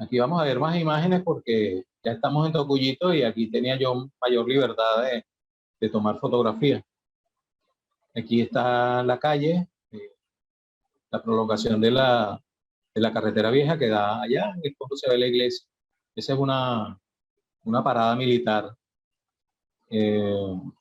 Aquí vamos a ver más imágenes porque ya estamos en Tocuyito y aquí tenía yo mayor libertad de tomar fotografías. Aquí está la calle, la prolongación de la carretera vieja que da allá, en el fondo se ve la iglesia. Esa es una parada militar. Esto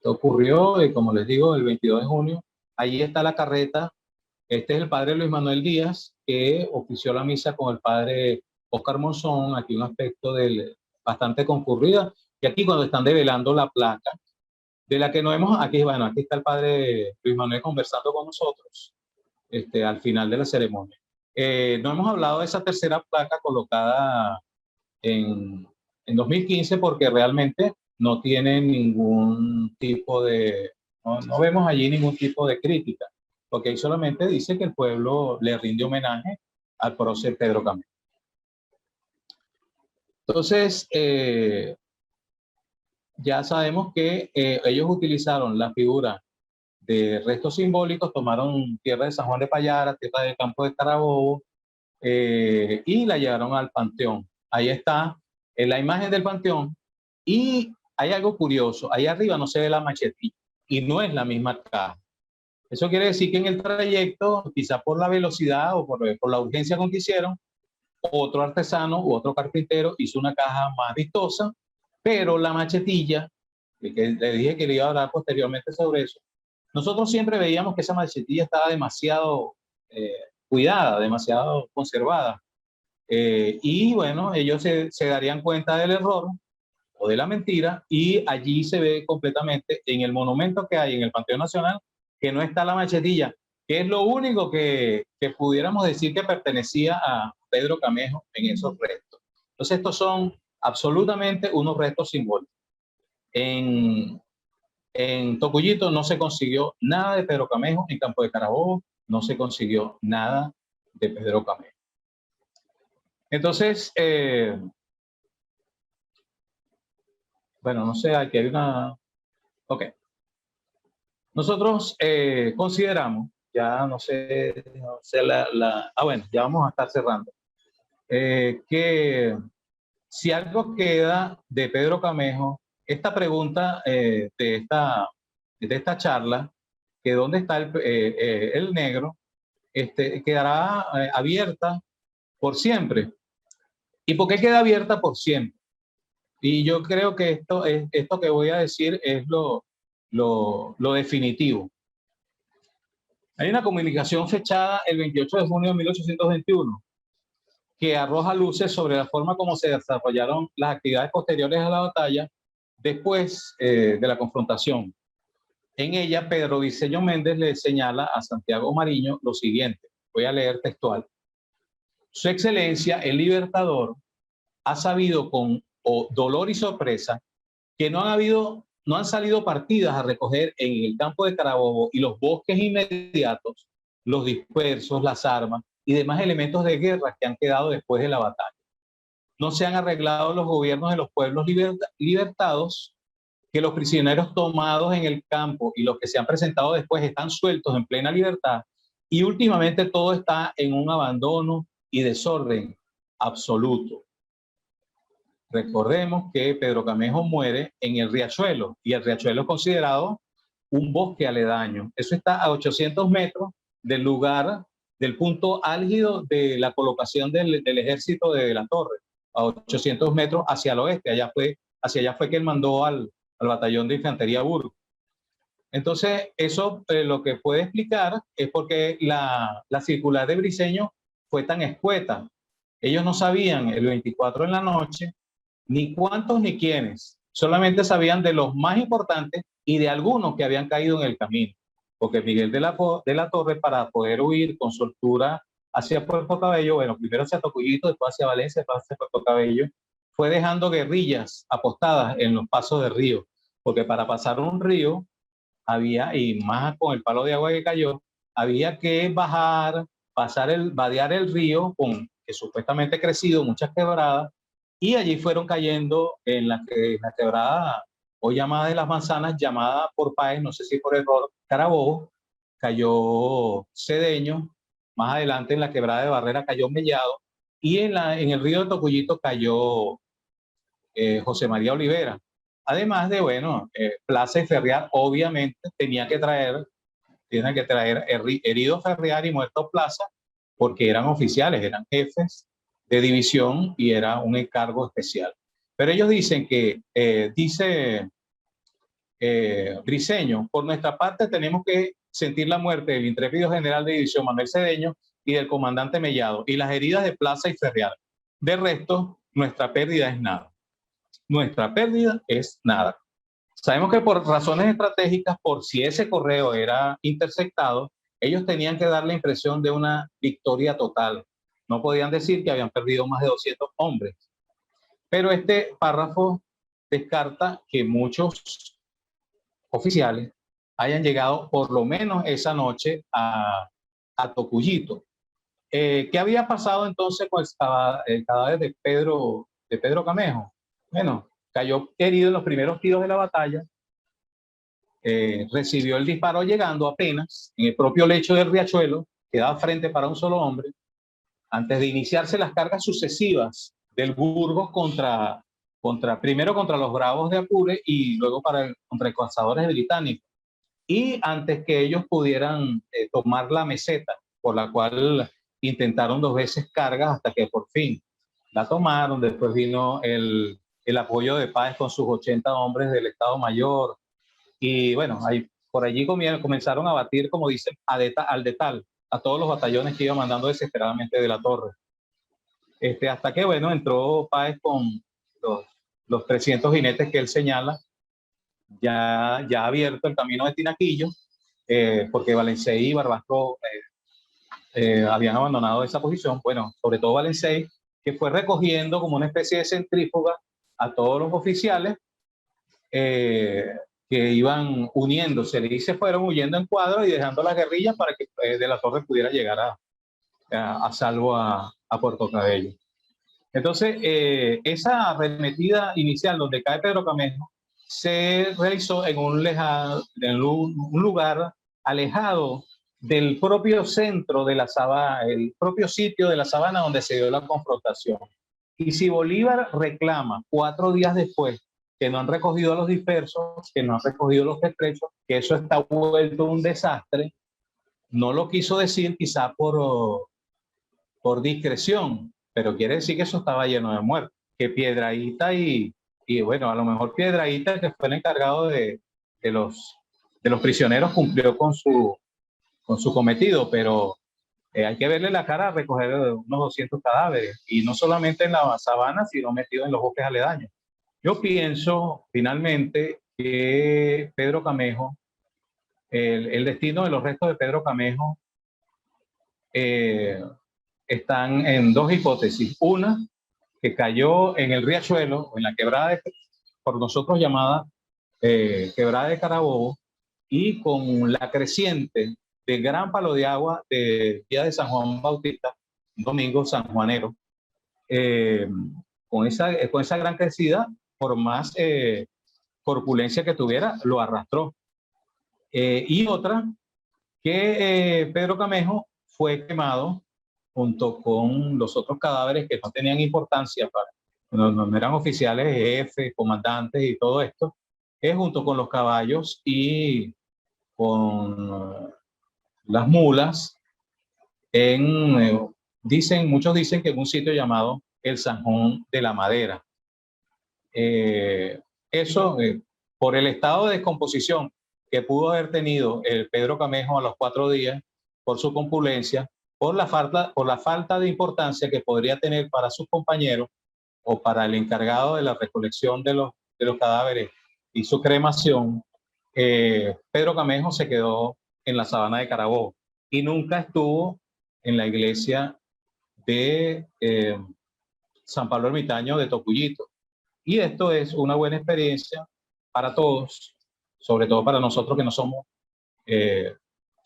ocurrió, como les digo, el 22 de junio. Ahí está la carreta. Este es el padre Luis Manuel Díaz, que ofició la misa con el padre Oscar Monzón. Aquí un aspecto bastante concurrida. Y aquí cuando están develando la placa, de la que no hemos, aquí, bueno, aquí está el padre Luis Manuel conversando con nosotros, al final de la ceremonia. No hemos hablado de esa tercera placa colocada en, en 2015 porque realmente no tiene ningún tipo no vemos allí ningún tipo de crítica, porque ahí solamente dice que el pueblo le rinde homenaje al prócer Pedro Camilo. Entonces, ya sabemos que ellos utilizaron la figura de restos simbólicos, tomaron tierra de San Juan de Payara, tierra del campo de Carabobo, y la llevaron al panteón. Ahí está la imagen del panteón y hay algo curioso, ahí arriba no se ve la machetilla y no es la misma caja. Eso quiere decir que en el trayecto, quizá por la velocidad o por la urgencia con que hicieron, otro artesano u otro carpintero hizo una caja más vistosa, pero la machetilla, que le dije que le iba a hablar posteriormente sobre eso, nosotros siempre veíamos que esa machetilla estaba demasiado cuidada, demasiado conservada. Y bueno, ellos se darían cuenta del error o de la mentira y allí se ve completamente en el monumento que hay en el Panteón Nacional que no está la machetilla, que es lo único que pudiéramos decir que pertenecía a Pedro Camejo en esos restos. Entonces estos son absolutamente unos restos simbólicos. En Tocuyito no se consiguió nada de Pedro Camejo, en Campo de Carabobo no se consiguió nada de Pedro Camejo. Entonces, bueno, no sé, aquí hay una... Ok. Nosotros consideramos, ya no sé, bueno, ya vamos a estar cerrando, que si algo queda de Pedro Camejo, esta pregunta de esta charla, que dónde está el negro, quedará abierta por siempre. ¿Y por qué queda abierta por siempre? Y yo creo que esto que voy a decir es lo definitivo. Hay una comunicación fechada el 28 de junio de 1821 que arroja luces sobre la forma como se desarrollaron las actividades posteriores a la batalla después de la confrontación. En ella, Pedro Viceño Méndez le señala a Santiago Mariño lo siguiente, voy a leer textual. Su excelencia, el Libertador, ha sabido con dolor y sorpresa que no han salido partidas a recoger en el campo de Carabobo y los bosques inmediatos los dispersos, las armas y demás elementos de guerra que han quedado después de la batalla. No se han arreglado los gobiernos de los pueblos libertados, que los prisioneros tomados en el campo y los que se han presentado después están sueltos en plena libertad, y últimamente todo está en un abandono y desorden absoluto. Recordemos que Pedro Camejo muere en el Riachuelo y el Riachuelo es considerado un bosque aledaño. Eso está a 800 metros del lugar, del punto álgido de la colocación del ejército de la Torre, a 800 metros hacia el oeste. Hacia allá fue que él mandó al batallón de infantería Burgo. Entonces, eso lo que puede explicar es porque la circular de Briceño fue tan escueta. Ellos no sabían el 24 en la noche ni cuántos ni quiénes, solamente sabían de los más importantes y de algunos que habían caído en el camino, porque Miguel de la Torre, para poder huir con soltura hacia Puerto Cabello, bueno, primero hacia Tocuyito, después hacia Valencia, después hacia Puerto Cabello, fue dejando guerrillas apostadas en los pasos del río, porque para pasar un río había, y más con el palo de agua que cayó, había que bajar, vadear el río, que supuestamente ha crecido, muchas quebradas, y allí fueron cayendo en la quebrada hoy llamada de las Manzanas, llamada por Páez, no sé si por error, Carabobo, cayó Cedeño, Más adelante en la quebrada de Barrera cayó Mellado y en el río de Tocuyito cayó José María Olivera. Además de, bueno, Plaza y Ferriar obviamente tiene que traer herido Ferriar y muerto Plaza porque eran oficiales, eran jefes de división y era un encargo especial. Pero ellos dicen que, dice Briceño, por nuestra parte tenemos que sentir la muerte del intrépido general de división Manuel Cedeño y del comandante Mellado y las heridas de Plaza y Ferriar. De resto, nuestra pérdida es nada. Nuestra pérdida es nada. Sabemos que por razones estratégicas, por si ese correo era interceptado, ellos tenían que dar la impresión de una victoria total. No podían decir que habían perdido más de 200 hombres. Pero este párrafo descarta que muchos oficiales hayan llegado por lo menos esa noche a Tocuyito. ¿Qué había pasado entonces con el cadáver de Pedro Camejo? Bueno, cayó herido en los primeros tiros de la batalla, recibió el disparo llegando apenas en el propio lecho del riachuelo, que daba frente para un solo hombre, antes de iniciarse las cargas sucesivas del Burgos primero contra los Bravos de Apure y luego contra los cazadores británicos. Y antes que ellos pudieran tomar la meseta, por la cual intentaron 2 veces cargas hasta que por fin la tomaron. Después vino el apoyo de Páez con sus 80 hombres del Estado Mayor. Y bueno, por allí comenzaron a batir, como dicen, al detal, a todos los batallones que iba mandando desesperadamente de la Torre. Hasta que, bueno, entró Páez con los 300 jinetes que él señala, ya ha abierto el camino de Tinaquillo, porque Valencey y Barbastro habían abandonado esa posición. Bueno, sobre todo Valencey, que fue recogiendo como una especie de centrífuga a todos los oficiales que iban uniéndose y se fueron huyendo en cuadro y dejando las guerrillas para que de la Torre pudiera llegar a salvo a Puerto Cabello. Entonces, esa arremetida inicial donde cae Pedro Camejo se realizó en un lugar alejado del propio centro de la sabana, el propio sitio de la sabana donde se dio la confrontación. Y si Bolívar reclama 4 días después que no han recogido a los dispersos, que no han recogido los pertrechos, que eso está vuelto un desastre, no lo quiso decir quizá por discreción, pero quiere decir que eso estaba lleno de muertos, que Piedrahíta y bueno, a lo mejor Piedrahíta, que fue el encargado de los prisioneros, cumplió con su cometido, pero hay que verle la cara a recoger unos 200 cadáveres, y no solamente en la sabana, sino metido en los bosques aledaños. Yo pienso finalmente que Pedro Camejo, el destino de los restos de Pedro Camejo, están en 2 hipótesis. Una, que cayó en el riachuelo, en la quebrada, por nosotros llamada quebrada de Carabobo, y con la creciente del gran palo de agua del día de San Juan Bautista, domingo sanjuanero, con esa gran crecida, por más corpulencia que tuviera, lo arrastró. Y otra, que Pedro Camejo fue quemado junto con los otros cadáveres que no tenían importancia, no eran oficiales, jefes, comandantes y todo esto, junto con los caballos y con las mulas, muchos dicen que en un sitio llamado el Zanjón de la Madera. Eso, por el estado de descomposición que pudo haber tenido el Pedro Camejo a los 4 días, por su compulencia, por la falta de importancia que podría tener para sus compañeros o para el encargado de la recolección de los cadáveres y su cremación, Pedro Camejo se quedó en la sabana de Carabobo y nunca estuvo en la iglesia de San Pablo Ermitaño de Tocuyito. Y esto es una buena experiencia para todos, sobre todo para nosotros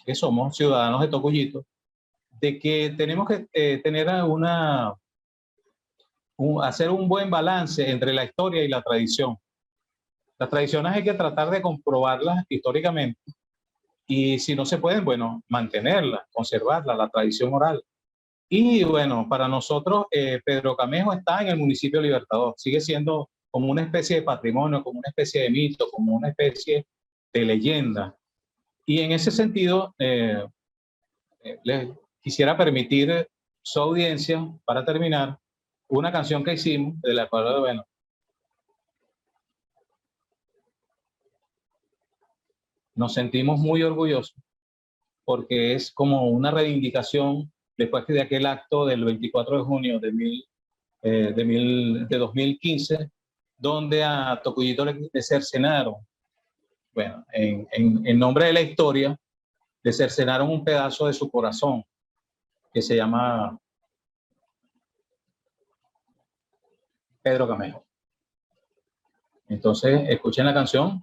que somos ciudadanos de Tocuyito, de que tenemos que tener hacer un buen balance entre la historia y la tradición. Las tradiciones hay que tratar de comprobarlas históricamente, y si no se pueden, bueno, mantenerla, conservarla, la tradición oral. Y bueno, para nosotros, Pedro Camejo está en el municipio Libertador, sigue siendo como una especie de patrimonio, como una especie de mito, como una especie de leyenda. Y en ese sentido, les quisiera permitir su audiencia, para terminar, una canción que hicimos, de la cual, bueno, nos sentimos muy orgullosos, porque es como una reivindicación después de aquel acto del 24 de junio de 2015, donde a Tocuyito le cercenaron, bueno, en nombre de la historia, le cercenaron un pedazo de su corazón, que se llama Pedro Camejo. Entonces, escuchen la canción.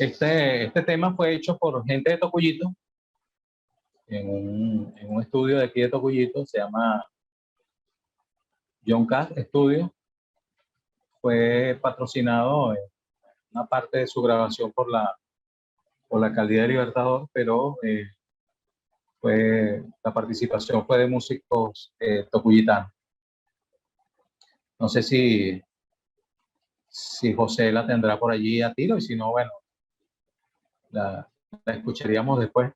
Este tema fue hecho por gente de Tocuyito, en un estudio de aquí de Tocuyito, se llama John Cass Studio. Fue patrocinado en una parte de su grabación por la alcaldía de Libertador, pero la participación fue de músicos tocuyitanos. No sé si José la tendrá por allí a tiro, y si no, bueno, la escucharíamos después,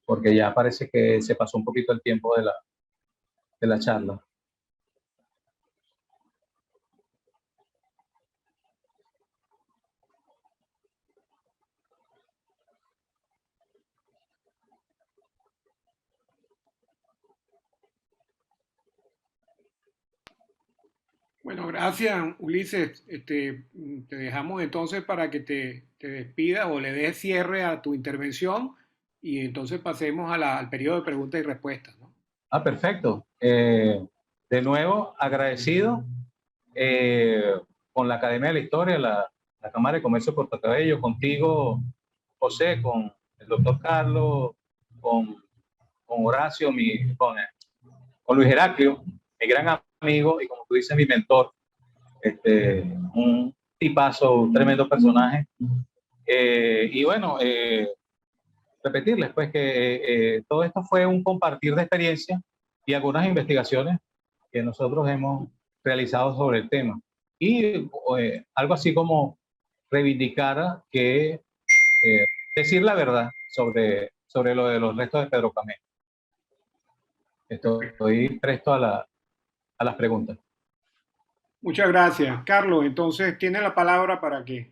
porque ya parece que se pasó un poquito el tiempo de la charla. Bueno, gracias, Ulises. Te dejamos entonces para que te despidas o le des cierre a tu intervención y entonces pasemos al periodo de preguntas y respuestas, ¿no? Ah, perfecto. De nuevo, agradecido con la Academia de la Historia, la Cámara de Comercio de Puerto Cabello, contigo, José, con el doctor Carlos, con Horacio, con Luis Heraclio, mi gran amigo y, como tú dices, mi mentor, un tipazo, un tremendo personaje. Y bueno, repetirles pues que todo esto fue un compartir de experiencia y algunas investigaciones que nosotros hemos realizado sobre el tema. Y algo así como reivindicar que decir la verdad sobre lo de los restos de Pedro Camejo. Estoy presto a las preguntas. Muchas gracias. Carlos, entonces tiene la palabra para que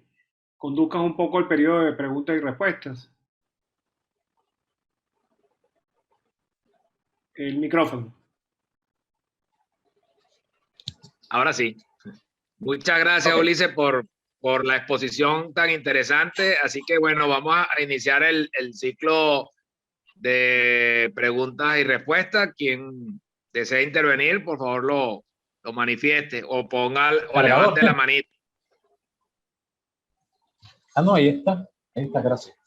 conduzcan un poco el periodo de preguntas y respuestas. El micrófono. Ahora sí. Muchas gracias, Okay. Ulises, por la exposición tan interesante. Así que bueno, vamos a iniciar el ciclo de preguntas y respuestas. Quien desee intervenir, por favor lo manifieste o o Cargador. levante la manita. Ah, no, ahí está, gracias.